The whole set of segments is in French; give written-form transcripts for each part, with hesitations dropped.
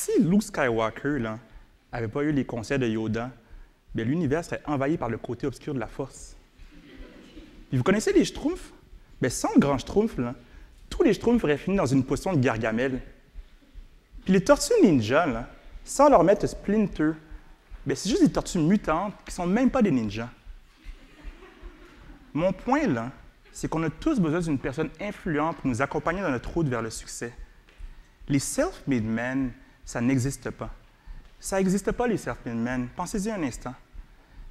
si Luke Skywalker n'avait pas eu les conseils de Yoda, bien, l'univers serait envahi par le côté obscur de la Force. Puis vous connaissez les Schtroumpfs? Bien, sans le grand Schtroumpf, tous les Schtroumpfs auraient fini dans une potion de Gargamel. Puis les tortues ninjas, sans leur maître Splinter, bien, c'est juste des tortues mutantes qui ne sont même pas des ninjas. Mon point, c'est qu'on a tous besoin d'une personne influente pour nous accompagner dans notre route vers le succès. Les self-made men, ça n'existe pas. Ça n'existe pas, les self-made men. Pensez-y un instant.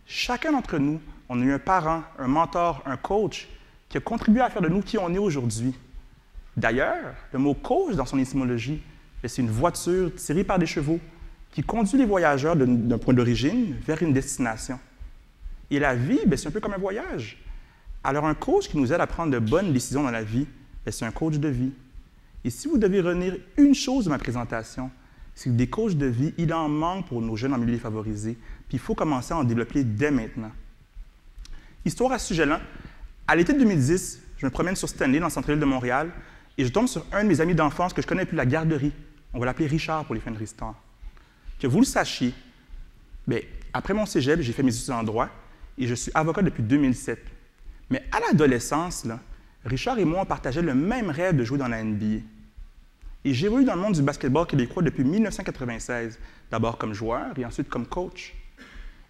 Chacun d'entre nous, on a eu un parent, un mentor, un coach qui a contribué à faire de nous qui on est aujourd'hui. D'ailleurs, le mot « coach » dans son étymologie, c'est une voiture tirée par des chevaux qui conduit les voyageurs d'un point d'origine vers une destination. Et la vie, c'est un peu comme un voyage. Alors, un coach qui nous aide à prendre de bonnes décisions dans la vie, c'est un coach de vie. Et si vous devez retenir une chose de ma présentation, c'est que des coachs de vie, il en manque pour nos jeunes en milieu défavorisé, puis il faut commencer à en développer dès maintenant. Histoire à ce sujet-là, à l'été de 2010, je me promène sur Stanley, dans le centre-ville de Montréal, et je tombe sur un de mes amis d'enfance que je connais depuis la garderie. On va l'appeler Richard pour les fins de l'histoire. Que vous le sachiez, après mon cégep, j'ai fait mes études en droit, et je suis avocat depuis 2007. Mais à l'adolescence, Richard et moi, on partageait le même rêve de jouer dans la NBA. Et j'ai évolué dans le monde du basketball québécois depuis 1996, d'abord comme joueur et ensuite comme coach.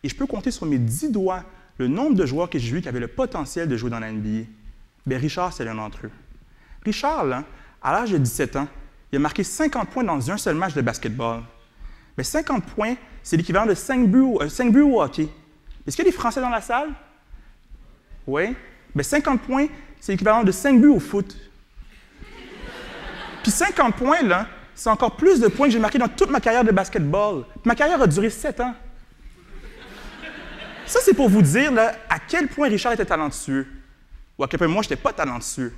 Et je peux compter sur mes 10 doigts le nombre de joueurs que j'ai vus qui avaient le potentiel de jouer dans la NBA. Bien, Richard, c'est l'un d'entre eux. Richard, à l'âge de 17 ans, il a marqué 50 points dans un seul match de basketball. Mais 50 points, c'est l'équivalent de 5 buts au hockey. Est-ce qu'il y a des Français dans la salle? Oui. Bien, 50 points, c'est l'équivalent de 5 buts au foot. Puis 50 points, c'est encore plus de points que j'ai marqués dans toute ma carrière de basketball. Puis ma carrière a duré 7 ans. Ça, c'est pour vous dire à quel point Richard était talentueux. Ou à quel point moi, je n'étais pas talentueux.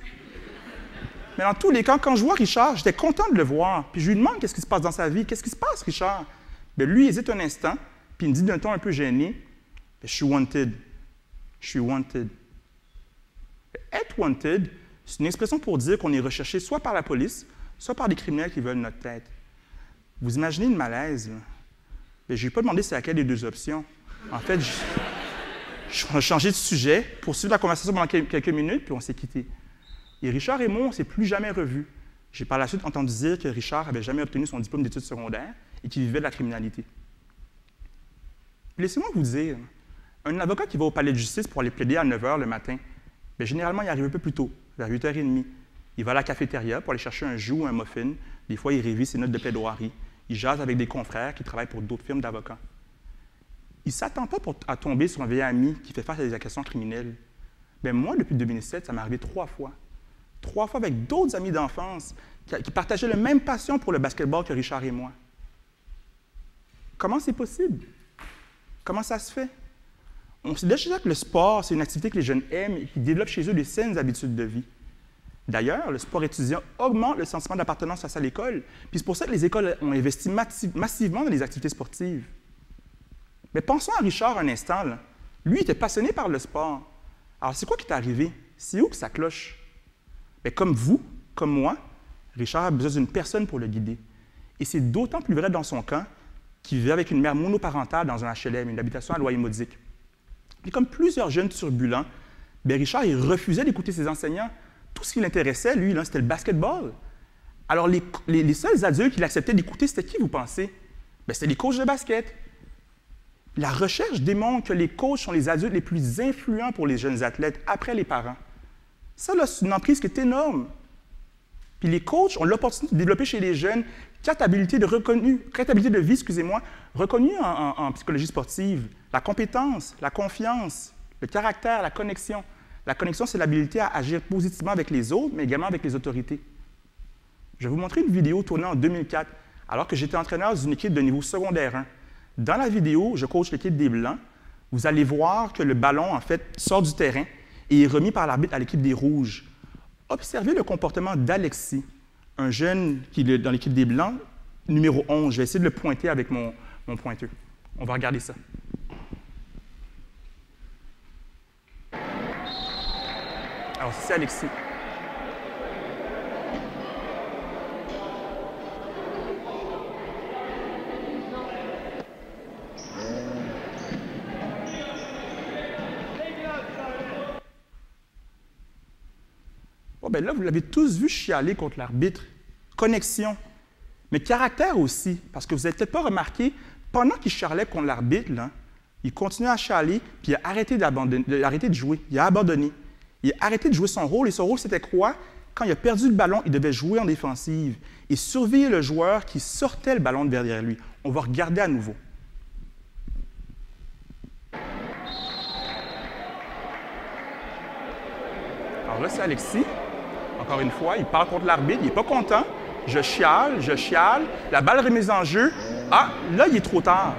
Mais dans tous les cas, quand je vois Richard, j'étais content de le voir. Puis je lui demande qu'est-ce qui se passe dans sa vie. Qu'est-ce qui se passe, Richard? Bien, lui, il hésite un instant, puis il me dit d'un ton un peu gêné, « Je suis wanted. Je suis wanted. » Être wanted, c'est une expression pour dire qu'on est recherché soit par la police, soit par des criminels qui veulent notre tête. Vous imaginez le malaise? Bien, je ne lui ai pas demandé c'est laquelle des deux options. En fait, je changé de sujet, poursuivre la conversation pendant quelques minutes, puis on s'est quittés. Et Richard et moi, on ne s'est plus jamais revus. J'ai par la suite entendu dire que Richard n'avait jamais obtenu son diplôme d'études secondaires et qu'il vivait de la criminalité. Laissez-moi vous dire, un avocat qui va au palais de justice pour aller plaider à 9 h le matin, bien, généralement, il arrive un peu plus tôt, vers 8 h 30. Il va à la cafétéria pour aller chercher un jus ou un muffin. Des fois, il révise ses notes de plaidoirie. Il jase avec des confrères qui travaillent pour d'autres firmes d'avocats. Il ne s'attend pas à tomber sur un vieil ami qui fait face à des accusations criminelles. Bien, moi, depuis 2007, ça m'est arrivé 3 fois. 3 fois avec d'autres amis d'enfance qui partageaient la même passion pour le basketball que Richard et moi. Comment c'est possible? Comment ça se fait? On sait déjà que le sport, c'est une activité que les jeunes aiment et qui développe chez eux des saines habitudes de vie. D'ailleurs, le sport étudiant augmente le sentiment d'appartenance face à l'école, puis c'est pour ça que les écoles ont investi massivement dans les activités sportives. Mais pensons à Richard un instant. Lui, il était passionné par le sport. Alors, c'est quoi qui est arrivé? C'est où que ça cloche? Bien, comme vous, comme moi, Richard a besoin d'une personne pour le guider. Et c'est d'autant plus vrai dans son cas qu'il vivait avec une mère monoparentale dans un HLM, une habitation à loyer modique. Et comme plusieurs jeunes turbulents, bien, Richard, il refusait d'écouter ses enseignants. Tout ce qui l'intéressait, lui, c'était le basketball. Alors, les seuls adultes qui l'acceptaient d'écouter, c'était qui, vous pensez? Bien, c'était les coachs de basket. La recherche démontre que les coachs sont les adultes les plus influents pour les jeunes athlètes, après les parents. Ça, c'est une emprise qui est énorme. Puis les coachs ont l'opportunité de développer chez les jeunes 4 habilités de vie, reconnues en psychologie sportive. La compétence, la confiance, le caractère, la connexion. La connexion, c'est l'habilité à agir positivement avec les autres, mais également avec les autorités. Je vais vous montrer une vidéo tournée en 2004, alors que j'étais entraîneur d'une équipe de niveau secondaire 1. Dans la vidéo, je coach l'équipe des Blancs. Vous allez voir que le ballon, en fait, sort du terrain et est remis par l'arbitre à l'équipe des Rouges. Observez le comportement d'Alexis, un jeune qui est dans l'équipe des Blancs, numéro 11. Je vais essayer de le pointer avec mon pointeur. On va regarder ça. Alors, c'est Alexis. bien là, vous l'avez tous vu chialer contre l'arbitre. Connexion. Mais caractère aussi, parce que vous n'avez peut-être pas remarqué, pendant qu'il chialait contre l'arbitre, là, il continuait à chialer, puis il a arrêté de jouer. Il a abandonné. Il a arrêté de jouer son rôle, et son rôle, c'était quoi? Quand il a perdu le ballon, il devait jouer en défensive et surveiller le joueur qui sortait le ballon de derrière lui. On va regarder à nouveau. Alors là, c'est Alexis. Encore une fois, il parle contre l'arbitre, il n'est pas content. Je chiale, la balle est remise en jeu. Ah, là, il est trop tard.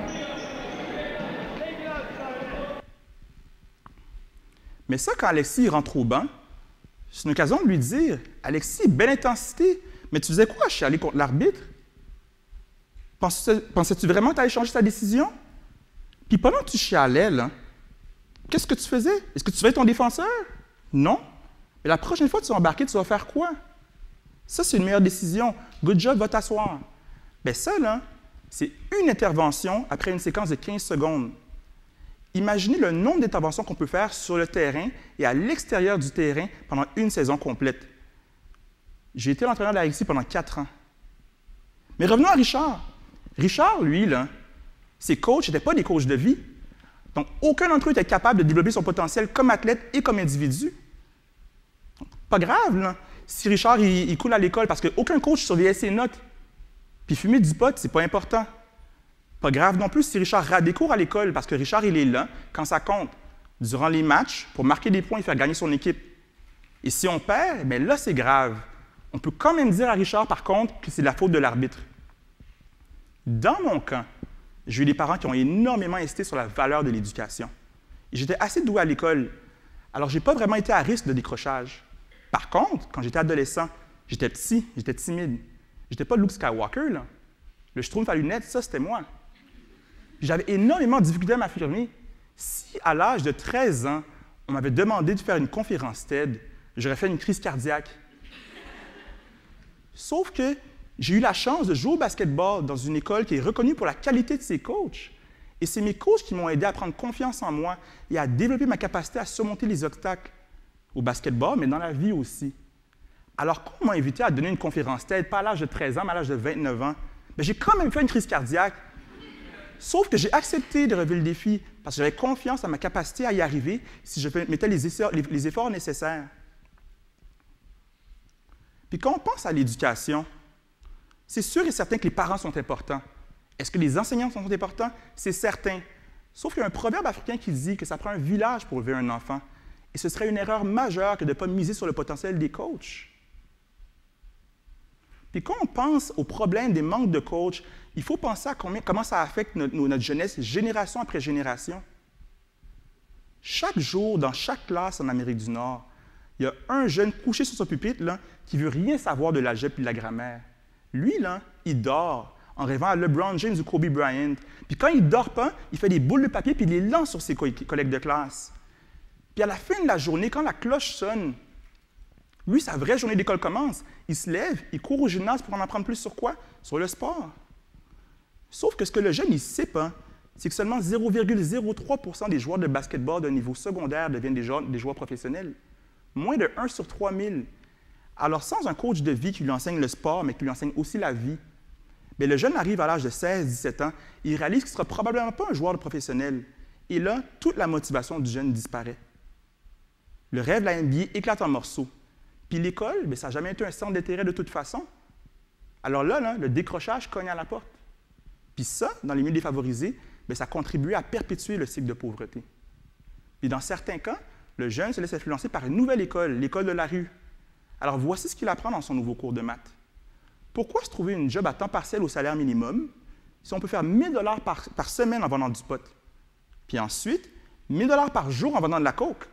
Mais ça, quand Alexis rentre au banc, c'est une occasion de lui dire « Alexis, belle intensité, mais tu faisais quoi à chialer contre l'arbitre? Pensais-tu vraiment que tu allais changer ta décision? Puis pendant que tu chialais, là, qu'est-ce que tu faisais? Est-ce que tu faisais ton défenseur? Non. Mais la prochaine fois que tu vas embarquer, tu vas faire quoi? Ça, c'est une meilleure décision. Good job, va t'asseoir. » Bien ça, là, c'est une intervention après une séquence de 15 secondes. Imaginez le nombre d'interventions qu'on peut faire sur le terrain et à l'extérieur du terrain pendant une saison complète. J'ai été l'entraîneur d'Alexis pendant 4 ans. Mais revenons à Richard. Richard, lui, là, ses coachs n'étaient pas des coachs de vie. Donc, aucun d'entre eux était capable de développer son potentiel comme athlète et comme individu. Pas grave, là. Si Richard il coule à l'école parce qu'aucun coach surveillait ses notes, puis fumer du pot, c'est pas important. Pas grave non plus si Richard rate des cours à l'école, parce que Richard, il est là quand ça compte, durant les matchs, pour marquer des points et faire gagner son équipe. Et si on perd, bien là, c'est grave. On peut quand même dire à Richard, par contre, que c'est la faute de l'arbitre. Dans mon camp, j'ai eu des parents qui ont énormément insisté sur la valeur de l'éducation. Et j'étais assez doué à l'école, alors je n'ai pas vraiment été à risque de décrochage. Par contre, quand j'étais adolescent, j'étais petit, j'étais timide. J'étais pas Luke Skywalker, là. Le schtroumpf à lunettes, ça, c'était moi. J'avais énormément de difficultés à m'affirmer. Si, à l'âge de 13 ans, on m'avait demandé de faire une conférence TED, j'aurais fait une crise cardiaque. Sauf que j'ai eu la chance de jouer au basketball dans une école qui est reconnue pour la qualité de ses coachs. Et c'est mes coachs qui m'ont aidé à prendre confiance en moi et à développer ma capacité à surmonter les obstacles au basketball, mais dans la vie aussi. Alors, quand on m'a invité à donner une conférence TED, pas à l'âge de 13 ans, mais à l'âge de 29 ans, bien, j'ai quand même fait une crise cardiaque. Sauf que j'ai accepté de relever le défi parce que j'avais confiance en ma capacité à y arriver si je mettais les efforts nécessaires. Puis quand on pense à l'éducation, c'est sûr et certain que les parents sont importants. Est-ce que les enseignants sont importants? C'est certain. Sauf qu'il y a un proverbe africain qui dit que ça prend un village pour élever un enfant. Et ce serait une erreur majeure que de ne pas miser sur le potentiel des coachs. Puis quand on pense au problème des manques de coachs, il faut penser à comment ça affecte notre jeunesse génération après génération. Chaque jour, dans chaque classe en Amérique du Nord, il y a un jeune couché sur son pupitre là, qui ne veut rien savoir de l'algèbre et de la grammaire. Lui, là, il dort en rêvant à LeBron James ou Kobe Bryant. Puis quand il ne dort pas, il fait des boules de papier puis il les lance sur ses collègues de classe. Puis à la fin de la journée, quand la cloche sonne, lui, sa vraie journée d'école commence. Il se lève, il court au gymnase pour en apprendre plus sur quoi? Sur le sport. Sauf que ce que le jeune ne sait pas, c'est que seulement 0,03% des joueurs de basketball d'un niveau secondaire deviennent des joueurs professionnels. Moins de 1 sur 3000. Alors, sans un coach de vie qui lui enseigne le sport, mais qui lui enseigne aussi la vie, bien, le jeune arrive à l'âge de 16-17 ans, et il réalise qu'il ne sera probablement pas un joueur de professionnel. Et là, toute la motivation du jeune disparaît. Le rêve de la NBA éclate en morceaux. Puis l'école, bien, ça n'a jamais été un centre d'intérêt de toute façon. Alors là, le décrochage cogne à la porte. Puis ça, dans les milieux défavorisés, bien, ça contribue à perpétuer le cycle de pauvreté. Puis dans certains cas, le jeune se laisse influencer par une nouvelle école, l'école de la rue. Alors voici ce qu'il apprend dans son nouveau cours de maths. Pourquoi se trouver une job à temps partiel au salaire minimum si on peut faire 1 000 $ par semaine en vendant du pot? Puis ensuite, 1 000 $ par jour en vendant de la coke?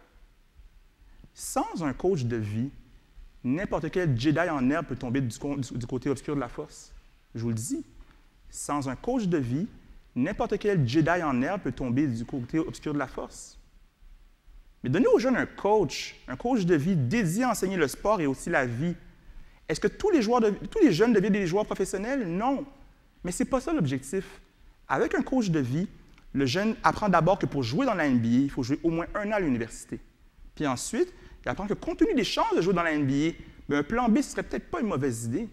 Sans un coach de vie, n'importe quel Jedi en herbe peut tomber du côté obscur de la force. Je vous le dis. Sans un coach de vie, n'importe quel Jedi en herbe peut tomber du côté obscur de la force. Mais donnez aux jeunes un coach de vie dédié à enseigner le sport et aussi la vie. Est-ce que tous les jeunes deviennent des joueurs professionnels? Non. Mais ce n'est pas ça l'objectif. Avec un coach de vie, le jeune apprend d'abord que pour jouer dans la NBA, il faut jouer au moins 1 an à l'université. Puis ensuite, il apprend que compte tenu des chances de jouer dans la NBA, mais un plan B, ce ne serait peut-être pas une mauvaise idée.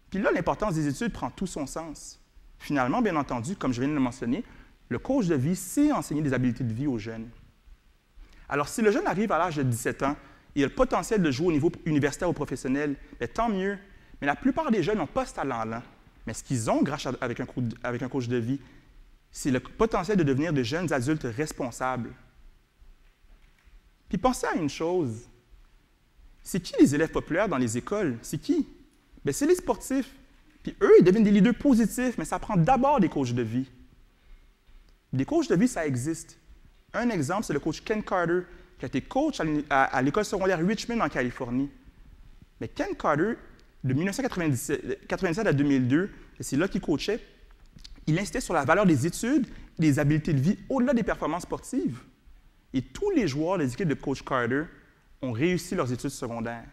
Puis là, l'importance des études prend tout son sens. Finalement, bien entendu, comme je viens de le mentionner, le coach de vie sait enseigner des habiletés de vie aux jeunes. Alors, si le jeune arrive à l'âge de 17 ans et a le potentiel de jouer au niveau universitaire ou professionnel, bien, tant mieux. Mais la plupart des jeunes n'ont pas ce talent-là. Mais ce qu'ils ont grâce avec un coach de vie, c'est le potentiel de devenir de jeunes adultes responsables. Puis pensez à une chose. C'est qui les élèves populaires dans les écoles? C'est qui? Bien, c'est les sportifs. Puis eux, ils deviennent des leaders positifs, mais ça prend d'abord des coachs de vie. Des coachs de vie, ça existe. Un exemple, c'est le coach Ken Carter, qui a été coach à l'école secondaire Richmond en Californie. Mais Ken Carter, de 1997 à 2002, et c'est là qu'il coachait, il insistait sur la valeur des études et des habiletés de vie au-delà des performances sportives. Et tous les joueurs des équipes de coach Carter ont réussi leurs études secondaires.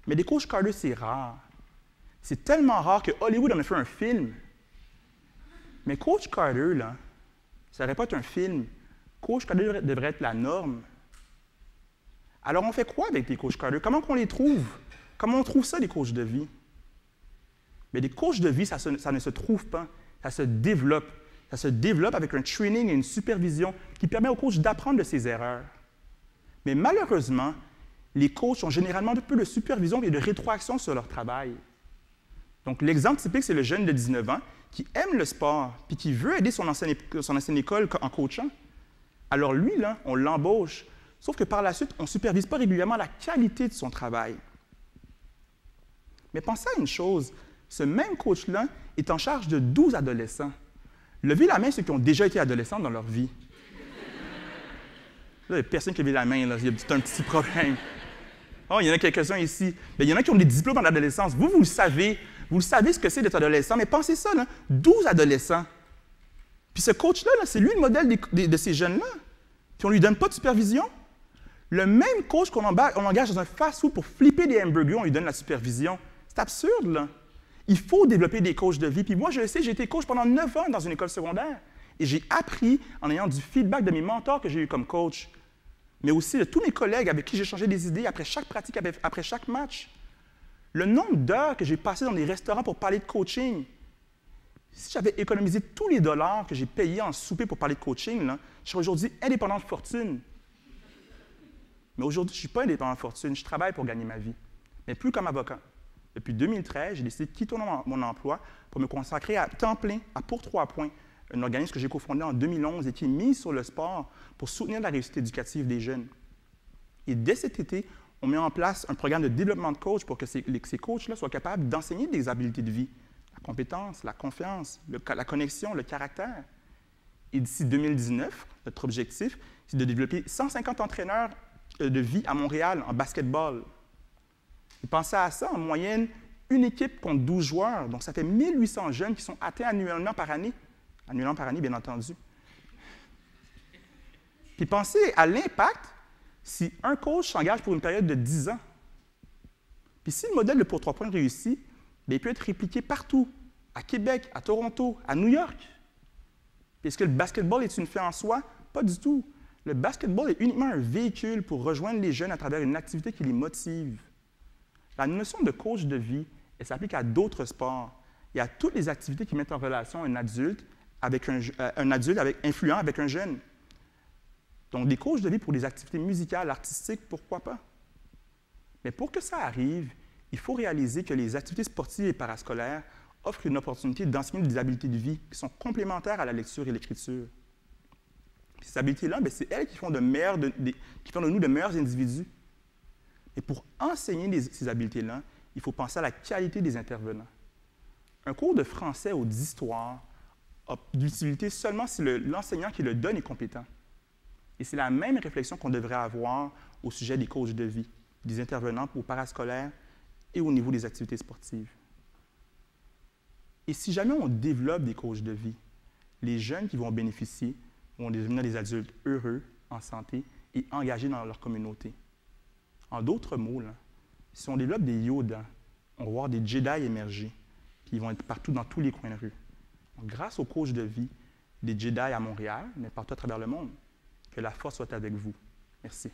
Mais des coachs Carter, c'est rare. C'est tellement rare que Hollywood en a fait un film. Mais coach Carter, là, ça n'aurait pas été un film. Coach Carter devrait être la norme. Alors, on fait quoi avec les coachs Carter? Comment on les trouve? Comment on trouve ça, des coachs de vie? Mais des coachs de vie, ça ne se trouve pas. Ça se développe. Ça se développe avec un training et une supervision qui permet aux coachs d'apprendre de ses erreurs. Mais malheureusement, les coachs ont généralement peu de supervision et de rétroaction sur leur travail. Donc, l'exemple typique, c'est le jeune de 19 ans qui aime le sport puis qui veut aider son ancienne école en coachant. Alors lui, là, on l'embauche. Sauf que par la suite, on ne supervise pas régulièrement la qualité de son travail. Mais pensez à une chose, ce même coach-là est en charge de 12 adolescents. Levez la main ceux qui ont déjà été adolescents dans leur vie. Là, il n'y a personne qui lève la main, là. C'est un petit problème. Oh, il y en a quelques-uns ici. Bien, il y en a qui ont des diplômes en adolescence. Vous le savez. Vous le savez ce que c'est d'être adolescent. Mais pensez ça, là, 12 adolescents. Puis ce coach-là, là, c'est lui le modèle de ces jeunes-là. Puis on ne lui donne pas de supervision. Le même coach qu'on engage dans un fast-food pour flipper des hamburgers, on lui donne la supervision. C'est absurde, là. Il faut développer des coachs de vie. Puis moi, je le sais, j'ai été coach pendant 9 ans dans une école secondaire. Et j'ai appris en ayant du feedback de mes mentors que j'ai eu comme coach, mais aussi de tous mes collègues avec qui j'ai changé des idées après chaque pratique, après chaque match. Le nombre d'heures que j'ai passé dans des restaurants pour parler de coaching, si j'avais économisé tous les dollars que j'ai payés en souper pour parler de coaching, là, je serais aujourd'hui indépendant de fortune. Mais aujourd'hui, je ne suis pas indépendant de fortune, je travaille pour gagner ma vie, mais plus comme avocat. Depuis 2013, j'ai décidé de quitter mon emploi pour me consacrer à temps plein à Pour 3 points, un organisme que j'ai cofondé en 2011 et qui est mis sur le sport pour soutenir la réussite éducative des jeunes. Et dès cet été, on met en place un programme de développement de coach pour que ces coachs-là soient capables d'enseigner des habiletés de vie, la compétence, la confiance, la connexion, le caractère. Et d'ici 2019, notre objectif, c'est de développer 150 entraîneurs de vie à Montréal en basketball. Et pensez à ça, en moyenne, une équipe compte 12 joueurs, donc ça fait 1800 jeunes qui sont atteints annuellement par année. Annuellement par année, bien entendu. Puis pensez à l'impact si un coach s'engage pour une période de 10 ans. Puis si le modèle de Pour 3 points réussit, bien, il peut être répliqué partout, à Québec, à Toronto, à New York. Puis est-ce que le basketball est une fin en soi? Pas du tout. Le basketball est uniquement un véhicule pour rejoindre les jeunes à travers une activité qui les motive. La notion de coach de vie, elle s'applique à d'autres sports et à toutes les activités qui mettent en relation un adulte influent avec un jeune. Donc, des coachs de vie pour des activités musicales, artistiques, pourquoi pas? Mais pour que ça arrive, il faut réaliser que les activités sportives et parascolaires offrent une opportunité d'enseigner des habiletés de vie qui sont complémentaires à la lecture et l'écriture. Ces habiletés-là, c'est elles qui font de nous de meilleurs individus. Et pour enseigner ces habiletés-là, il faut penser à la qualité des intervenants. Un cours de français ou d'histoire a d'utilité seulement si l'enseignant qui le donne est compétent. Et c'est la même réflexion qu'on devrait avoir au sujet des coachs de vie, des intervenants pour parascolaires et au niveau des activités sportives. Et si jamais on développe des coachs de vie, les jeunes qui vont en bénéficier vont devenir des adultes heureux, en santé et engagés dans leur communauté. En d'autres mots, là, si on développe des Yoda, on va voir des Jedi émerger, puis ils vont être partout dans tous les coins de rue. Donc, grâce aux coachs de vie, des Jedi à Montréal, mais partout à travers le monde, que la force soit avec vous. Merci.